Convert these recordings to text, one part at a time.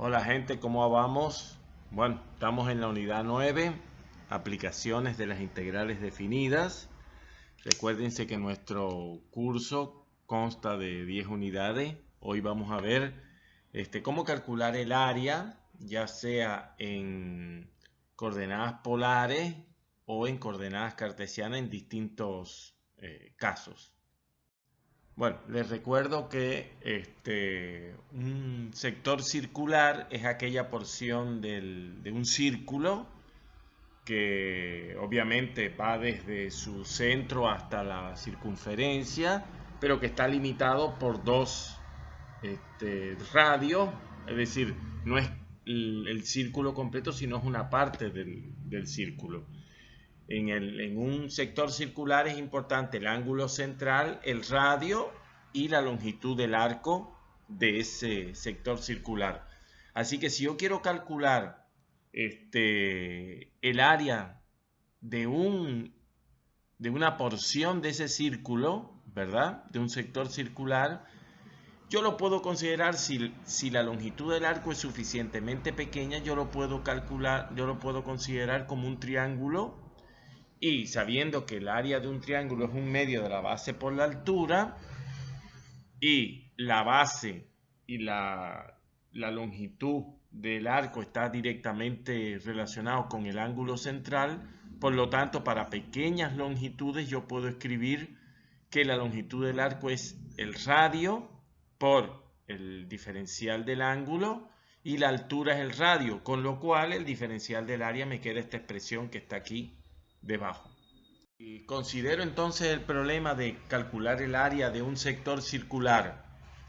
Hola gente, ¿cómo vamos? Bueno, estamos en la unidad 9, aplicaciones de las integrales definidas. Recuérdense que nuestro curso consta de 10 unidades. Hoy vamos a ver cómo calcular el área, ya sea en coordenadas polares o en coordenadas cartesianas en distintos casos. Bueno, les recuerdo que un sector circular es aquella porción de un círculo que obviamente va desde su centro hasta la circunferencia, pero que está limitado por dos radios, es decir, no es el círculo completo, sino es una parte del círculo. En un sector circular es importante el ángulo central, el radio y la longitud del arco de ese sector circular. Así que si yo quiero calcular el área de una porción de ese círculo, ¿verdad? De un sector circular, yo lo puedo considerar si la longitud del arco es suficientemente pequeña, yo lo puedo calcular, yo lo puedo considerar como un triángulo. Y sabiendo que el área de un triángulo es un medio de la base por la altura y la base y la longitud del arco está directamente relacionado con el ángulo central, por lo tanto para pequeñas longitudes yo puedo escribir que la longitud del arco es el radio por el diferencial del ángulo y la altura es el radio, con lo cual el diferencial del área me queda esta expresión que está aquí debajo. Y considero entonces el problema de calcular el área de un sector circular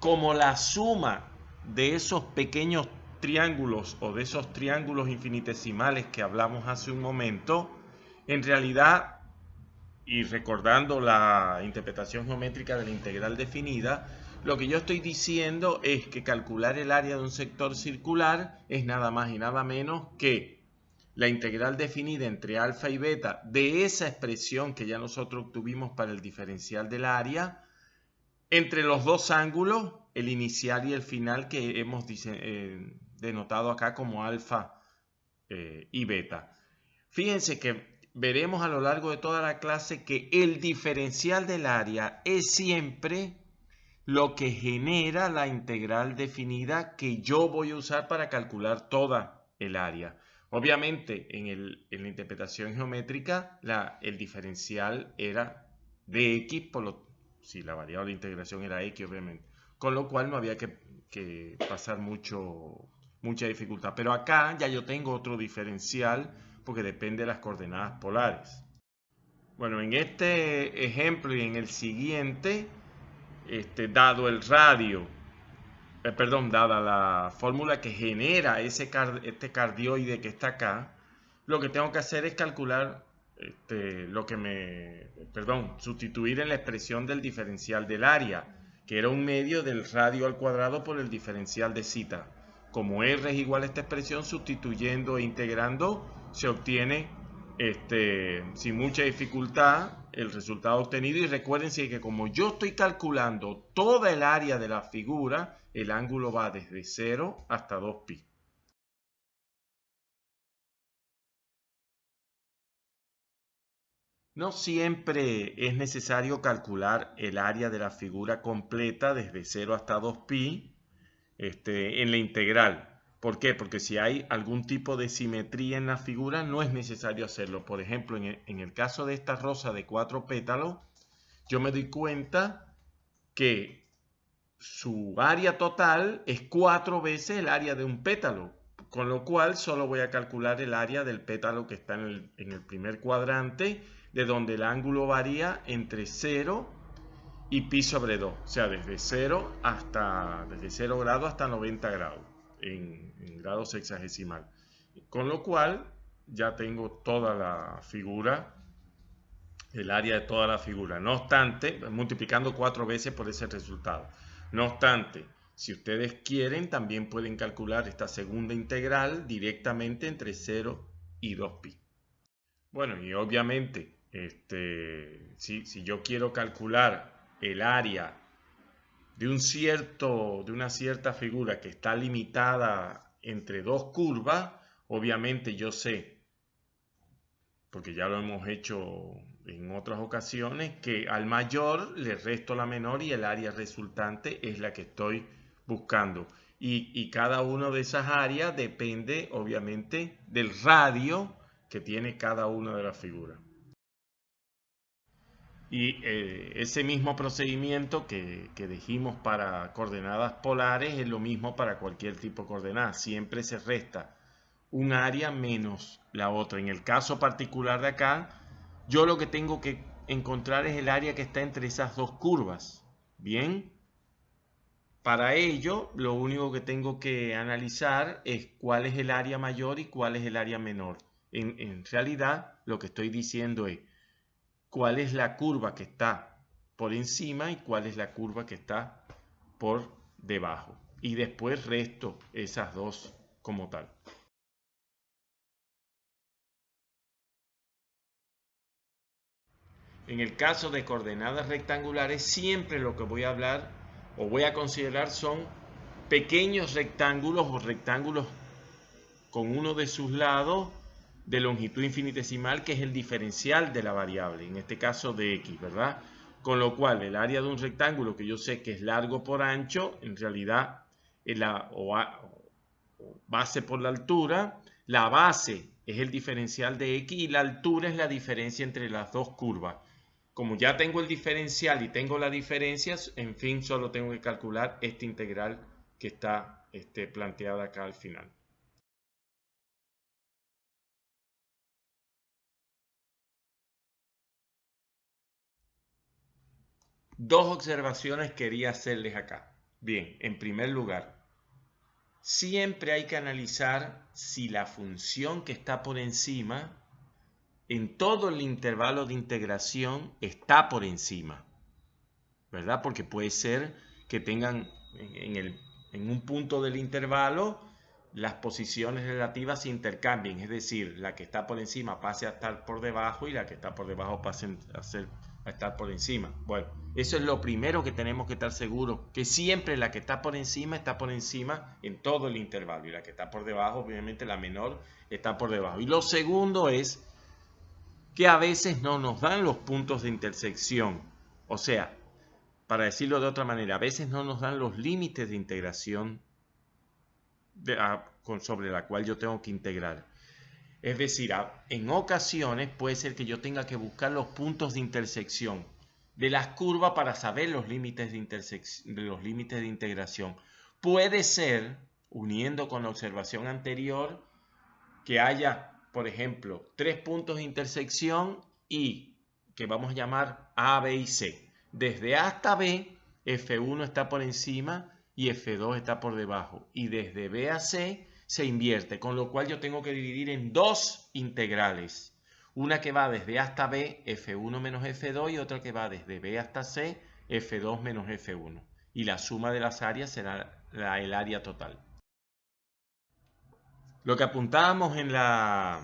como la suma de esos pequeños triángulos o de esos triángulos infinitesimales que hablamos hace un momento. En realidad, y recordando la interpretación geométrica de la integral definida, lo que yo estoy diciendo es que calcular el área de un sector circular es nada más y nada menos que la integral definida entre alfa y beta de esa expresión que ya nosotros obtuvimos para el diferencial del área entre los dos ángulos, el inicial y el final, que hemos denotado acá como alfa y beta. Fíjense que veremos a lo largo de toda la clase que el diferencial del área es siempre lo que genera la integral definida que yo voy a usar para calcular toda el área. Obviamente, en la interpretación geométrica, el diferencial era de x, si la variable de integración era x, obviamente. Con lo cual no había que pasar mucha dificultad. Pero acá ya yo tengo otro diferencial porque depende de las coordenadas polares. Bueno, en este ejemplo y en el siguiente, dado el radio, dada la fórmula que genera este cardioide que está acá, lo que tengo que hacer es calcular sustituir en la expresión del diferencial del área, que era un medio del radio al cuadrado por el diferencial de zeta. Como R es igual a esta expresión, sustituyendo e integrando, se obtiene sin mucha dificultad el resultado obtenido. Y recuérdense que como yo estoy calculando toda el área de la figura, el ángulo va desde 0 hasta 2pi. No siempre es necesario calcular el área de la figura completa desde 0 hasta 2pi en la integral. ¿Por qué? Porque si hay algún tipo de simetría en la figura no es necesario hacerlo. Por ejemplo, en el caso de esta rosa de 4 pétalos, yo me doy cuenta que su área total es 4 veces el área de un pétalo, con lo cual solo voy a calcular el área del pétalo que está en el primer cuadrante, de donde el ángulo varía entre 0 y pi sobre 2, o sea, desde 0 grados hasta 90 grados en grado sexagesimal. Con lo cual ya tengo toda la figura, el área de toda la figura. No obstante, multiplicando 4 veces por ese resultado. No obstante, si ustedes quieren, también pueden calcular esta segunda integral directamente entre 0 y 2pi. Bueno, y obviamente, si yo quiero calcular el área de una cierta figura que está limitada entre dos curvas, obviamente yo sé, porque ya lo hemos hecho en otras ocasiones, que al mayor le resto la menor y el área resultante es la que estoy buscando. Y cada una de esas áreas depende, obviamente, del radio que tiene cada una de las figuras. Y ese mismo procedimiento que dijimos para coordenadas polares es lo mismo para cualquier tipo de coordenada. Siempre se resta un área menos la otra. En el caso particular de acá, yo lo que tengo que encontrar es el área que está entre esas dos curvas. Bien. Para ello, lo único que tengo que analizar es cuál es el área mayor y cuál es el área menor. En realidad, lo que estoy diciendo es cuál es la curva que está por encima y cuál es la curva que está por debajo. Y después resto esas dos como tal. En el caso de coordenadas rectangulares, siempre lo que voy a hablar o voy a considerar son pequeños rectángulos o rectángulos con uno de sus lados de longitud infinitesimal, que es el diferencial de la variable, en este caso de x, ¿verdad? Con lo cual, el área de un rectángulo que yo sé que es largo por ancho, en realidad es la base por la altura. La base es el diferencial de x y la altura es la diferencia entre las dos curvas. Como ya tengo el diferencial y tengo la diferencia, en fin, solo tengo que calcular esta integral que está planteada acá al final. Dos observaciones quería hacerles acá. Bien, en primer lugar, siempre hay que analizar si la función que está por encima, en todo el intervalo de integración, está por encima, ¿verdad? Porque puede ser que tengan en un punto del intervalo las posiciones relativas se intercambien, es decir, la que está por encima pase a estar por debajo y la que está por debajo pase a estar por encima. Bueno, eso es lo primero que tenemos que estar seguros, que siempre la que está por encima en todo el intervalo y la que está por debajo, obviamente la menor, está por debajo. Y lo segundo es que a veces no nos dan los puntos de intersección, o sea, para decirlo de otra manera, a veces no nos dan los límites de integración sobre la cual yo tengo que integrar. Es decir, en ocasiones puede ser que yo tenga que buscar los puntos de intersección de las curvas para saber los límites de integración. Puede ser, uniendo con la observación anterior, que haya, por ejemplo, 3 puntos de intersección y que vamos a llamar A, B y C. Desde A hasta B, F1 está por encima y F2 está por debajo. Y desde B a C se invierte, con lo cual yo tengo que dividir en dos integrales. Una que va desde A hasta B, F1 menos F2, y otra que va desde B hasta C, F2 menos F1. Y la suma de las áreas será el área total. Lo que apuntábamos en la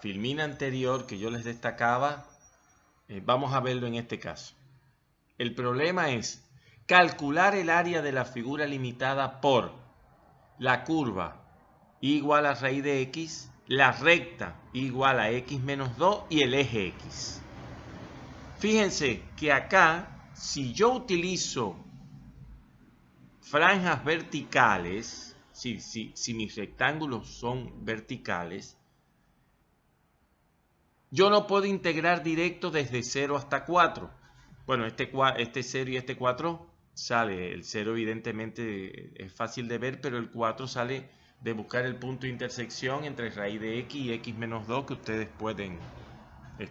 filmina anterior que yo les destacaba, vamos a verlo en este caso. El problema es calcular el área de la figura limitada por la curva igual a raíz de x, la recta igual a x menos 2 y el eje x. Fíjense que acá, si yo utilizo franjas verticales, si mis rectángulos son verticales, yo no puedo integrar directo desde 0 hasta 4. Bueno, este 0 y este 4 sale. El 0 evidentemente es fácil de ver, pero el 4 sale de buscar el punto de intersección entre raíz de x y x menos 2, que ustedes pueden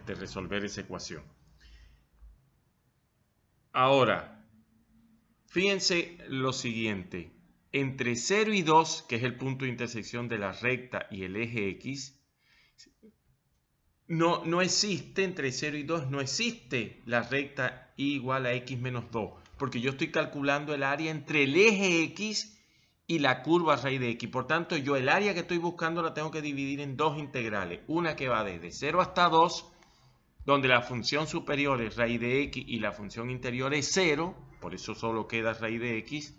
resolver esa ecuación. Ahora, fíjense lo siguiente. Entre 0 y 2, que es el punto de intersección de la recta y el eje x, no existe, entre 0 y 2, no existe la recta igual a x menos 2, porque yo estoy calculando el área entre el eje x y la curva raíz de x. Por tanto, yo el área que estoy buscando la tengo que dividir en dos integrales. Una que va desde 0 hasta 2, donde la función superior es raíz de x y la función interior es 0, por eso solo queda raíz de x.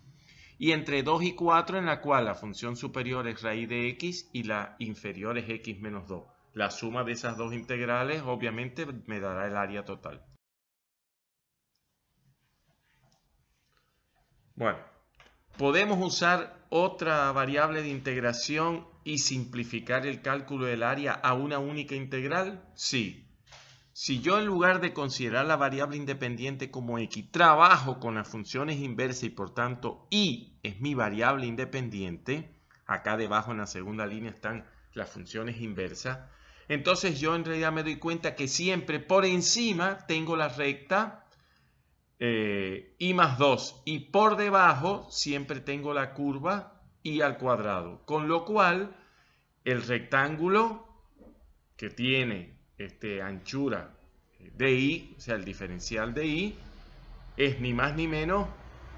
y entre 2 y 4 en la cual la función superior es raíz de x y la inferior es x menos 2. La suma de esas dos integrales obviamente me dará el área total. Bueno, ¿podemos usar otra variable de integración y simplificar el cálculo del área a una única integral? Sí. Si yo en lugar de considerar la variable independiente como x, trabajo con las funciones inversas y por tanto y es mi variable independiente, acá debajo en la segunda línea están las funciones inversas, entonces yo en realidad me doy cuenta que siempre por encima tengo la recta y más 2 y por debajo siempre tengo la curva y al cuadrado, con lo cual el rectángulo que tiene anchura de y, o sea el diferencial de y, es ni más ni menos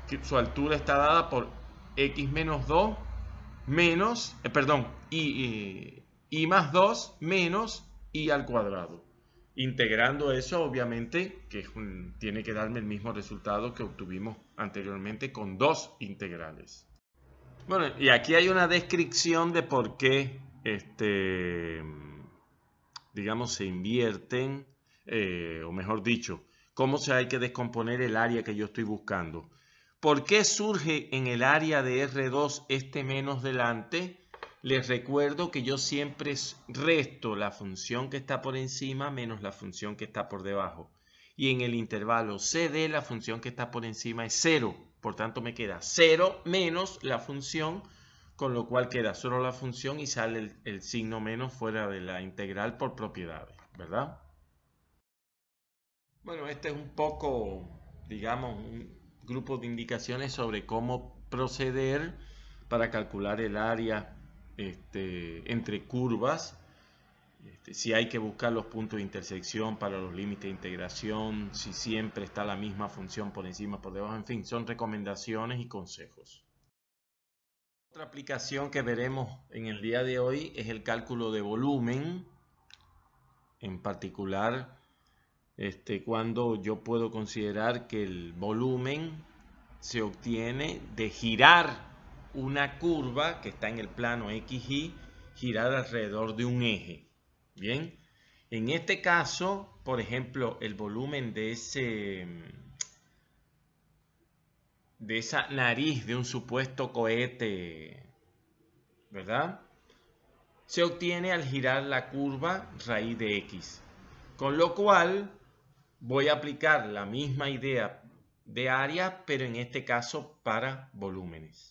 que su altura está dada por x menos 2 menos, y más 2 menos y al cuadrado. Integrando eso, obviamente, que tiene que darme el mismo resultado que obtuvimos anteriormente con dos integrales. Bueno, y aquí hay una descripción de por qué, digamos, se invierten, o mejor dicho, cómo se hay que descomponer el área que yo estoy buscando. ¿Por qué surge en el área de R2 este menos delante? Les recuerdo que yo siempre resto la función que está por encima menos la función que está por debajo. Y en el intervalo CD la función que está por encima es 0. Por tanto me queda 0 menos la función, con lo cual queda solo la función y sale el signo menos fuera de la integral por propiedades, ¿verdad? Bueno, este es un poco, digamos, un grupo de indicaciones sobre cómo proceder para calcular el área entre curvas, si hay que buscar los puntos de intersección para los límites de integración, si siempre está la misma función por encima, por debajo, en fin, son recomendaciones y consejos. Otra aplicación que veremos en el día de hoy es el cálculo de volumen, en particular cuando yo puedo considerar que el volumen se obtiene de girar una curva que está en el plano XY, girar alrededor de un eje. Bien, en este caso, por ejemplo, el volumen de esa nariz de un supuesto cohete, ¿verdad? Se obtiene al girar la curva raíz de X. Con lo cual voy a aplicar la misma idea de área, pero en este caso para volúmenes.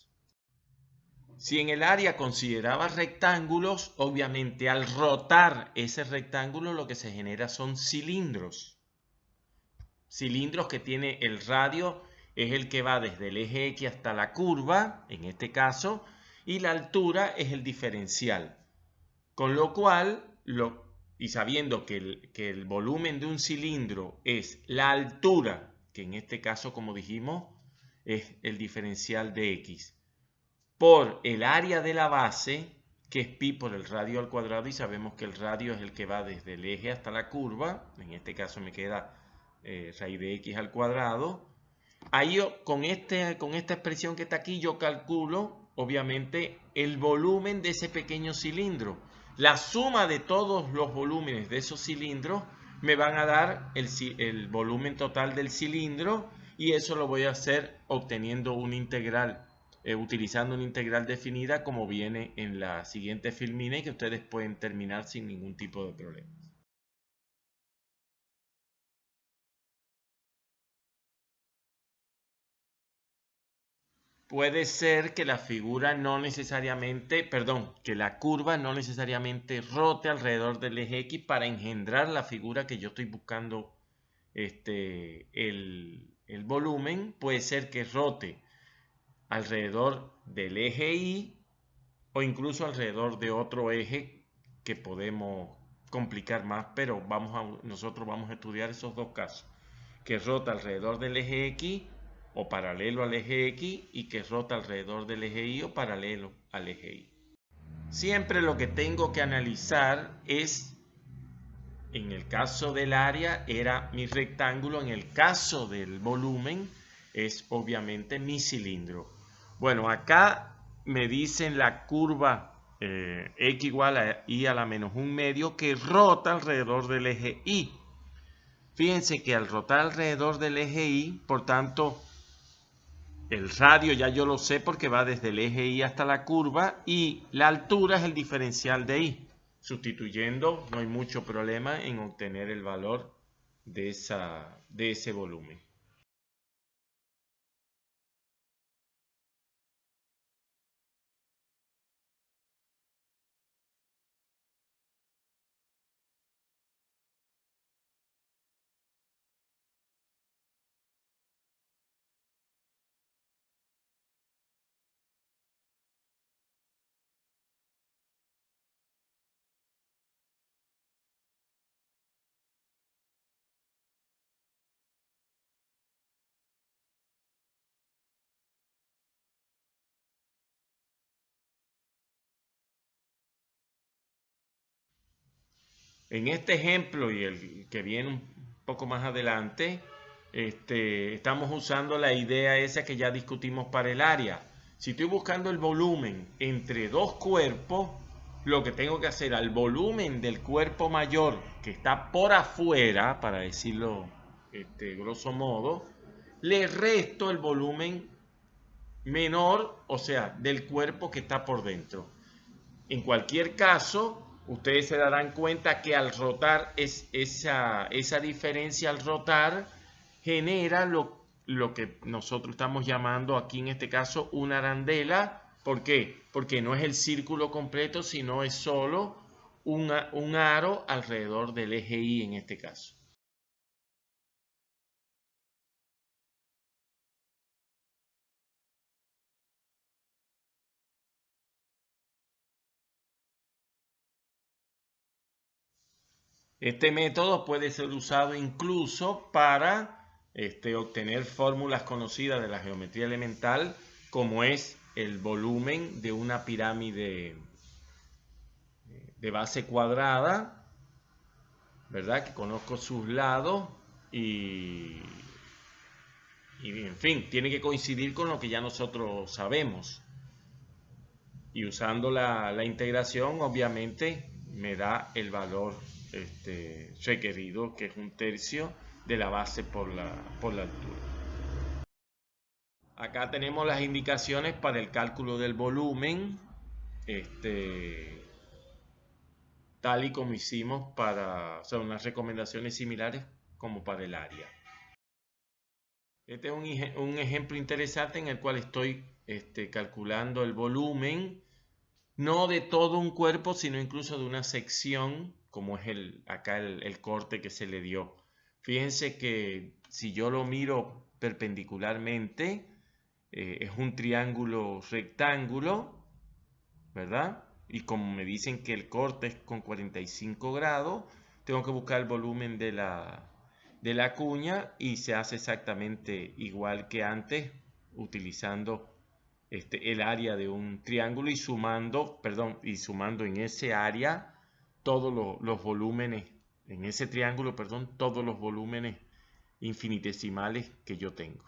Si en el área consideraba rectángulos, obviamente al rotar ese rectángulo lo que se genera son cilindros. Cilindros que tiene el radio, es el que va desde el eje X hasta la curva, en este caso, y la altura es el diferencial. Con lo cual, y sabiendo que el volumen de un cilindro es la altura, que en este caso, como dijimos, es el diferencial de X, por el área de la base, que es pi por el radio al cuadrado, y sabemos que el radio es el que va desde el eje hasta la curva, en este caso me queda raíz de X al cuadrado. Ahí con esta expresión que está aquí yo calculo, obviamente, el volumen de ese pequeño cilindro. La suma de todos los volúmenes de esos cilindros me van a dar el volumen total del cilindro, y eso lo voy a hacer obteniendo una integral, utilizando una integral definida como viene en la siguiente filmina y que ustedes pueden terminar sin ningún tipo de problema. Puede ser que la figura no necesariamente, que la curva no necesariamente rote alrededor del eje X para engendrar la figura que yo estoy buscando, el volumen. Puede ser que rote alrededor del eje Y o incluso alrededor de otro eje que podemos complicar más, pero nosotros vamos a estudiar esos dos casos, que rota alrededor del eje X o paralelo al eje X y que rota alrededor del eje Y o paralelo al eje Y. Siempre lo que tengo que analizar es, en el caso del área era mi rectángulo, en el caso del volumen es obviamente mi cilindro. Bueno, acá me dicen la curva x igual a y a la menos un medio que rota alrededor del eje y. Fíjense que al rotar alrededor del eje y, por tanto, el radio ya yo lo sé porque va desde el eje y hasta la curva y la altura es el diferencial de y. Sustituyendo no hay mucho problema en obtener el valor de ese volumen. En este ejemplo y el que viene un poco más adelante, estamos usando la idea esa que ya discutimos para el área. Si estoy buscando el volumen entre dos cuerpos, lo que tengo que hacer al volumen del cuerpo mayor que está por afuera, para decirlo grosso modo, le resto el volumen menor, o sea, del cuerpo que está por dentro. En cualquier caso, ustedes se darán cuenta que al rotar, esa diferencia al rotar genera lo que nosotros estamos llamando aquí en este caso una arandela. ¿Por qué? Porque no es el círculo completo, sino es solo un aro alrededor del eje Y en este caso. Este método puede ser usado incluso para obtener fórmulas conocidas de la geometría elemental, como es el volumen de una pirámide de base cuadrada, ¿verdad? Que conozco sus lados y, en fin, tiene que coincidir con lo que ya nosotros sabemos. Y usando la integración, obviamente, me da el valor requerido, que es 1/3 de la base por la altura. Acá tenemos las indicaciones para el cálculo del volumen, tal y como hicimos o sea, unas recomendaciones similares como para el área. Este es un ejemplo interesante en el cual estoy calculando el volumen, no de todo un cuerpo, sino incluso de una sección, como es acá el corte que se le dio. Fíjense que si yo lo miro perpendicularmente, es un triángulo rectángulo, ¿verdad? Y como me dicen que el corte es con 45 grados, tengo que buscar el volumen de la cuña y se hace exactamente igual que antes, utilizando el área de un triángulo y sumando en ese área todos los volúmenes, en ese triángulo, perdón, todos los volúmenes infinitesimales que yo tengo.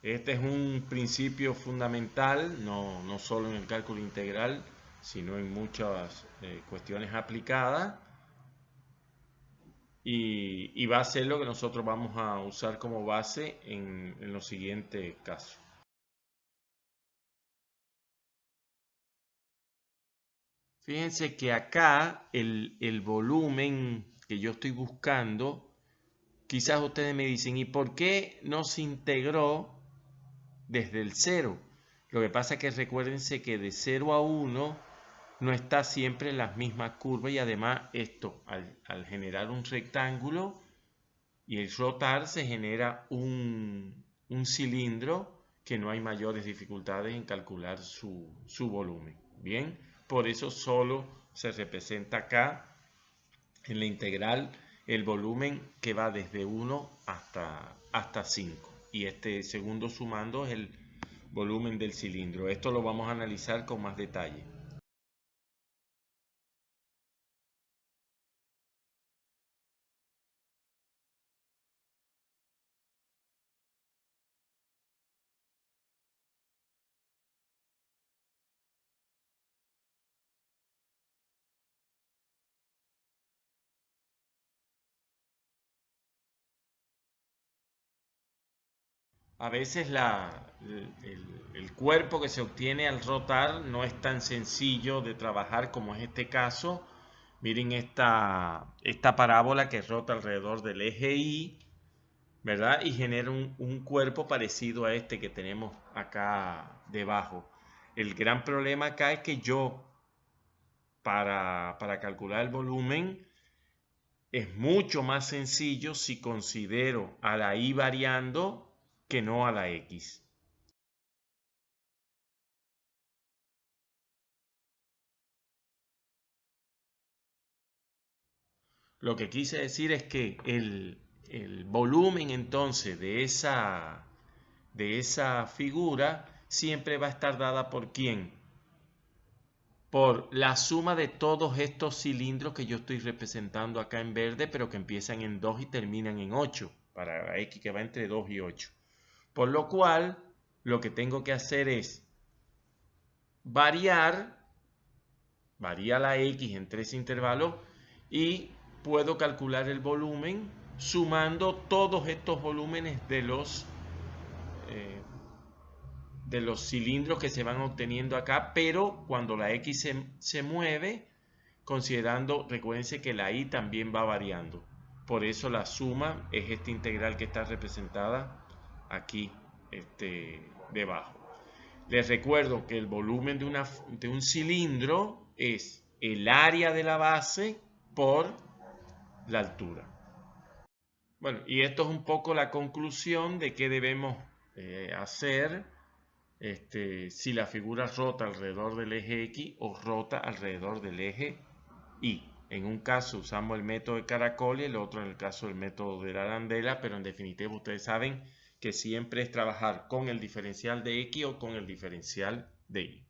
Este es un principio fundamental, no solo en el cálculo integral, sino en muchas cuestiones aplicadas. Y va a ser lo que nosotros vamos a usar como base en los siguientes casos. Fíjense que acá el volumen que yo estoy buscando, quizás ustedes me dicen, ¿y por qué no se integró desde el 0? Lo que pasa es que recuérdense que de 0 a 1 no está siempre en las mismas curvas y además esto, al generar un rectángulo y el rotar, se genera un cilindro que no hay mayores dificultades en calcular su volumen. Bien, por eso solo se representa acá en la integral el volumen que va desde 1 hasta 5. Y este segundo sumando es el volumen del cilindro. Esto lo vamos a analizar con más detalle. A veces el cuerpo que se obtiene al rotar no es tan sencillo de trabajar como es este caso. Miren esta parábola que rota alrededor del eje Y, ¿verdad? Y genera un cuerpo parecido a este que tenemos acá debajo. El gran problema acá es que yo, para calcular el volumen, es mucho más sencillo si considero a la Y variando que no a la X. Lo que quise decir es que el volumen entonces de esa figura siempre va a estar dada por ¿quién? Por la suma de todos estos cilindros que yo estoy representando acá en verde, pero que empiezan en 2 y terminan en 8, para la X que va entre 2 y 8. Por lo cual, lo que tengo que hacer es varía la X en 3 intervalos y puedo calcular el volumen sumando todos estos volúmenes de los cilindros que se van obteniendo acá, pero cuando la X se mueve, considerando, recuérdense que la Y también va variando. Por eso la suma es esta integral que está representada aquí debajo. Les recuerdo que el volumen de un cilindro es el área de la base por la altura. Bueno, y esto es un poco la conclusión de qué debemos hacer si la figura rota alrededor del eje X o rota alrededor del eje Y. En un caso usamos el método de caracol y el otro en el caso del método de la arandela, pero en definitiva ustedes saben que siempre es trabajar con el diferencial de X o con el diferencial de Y.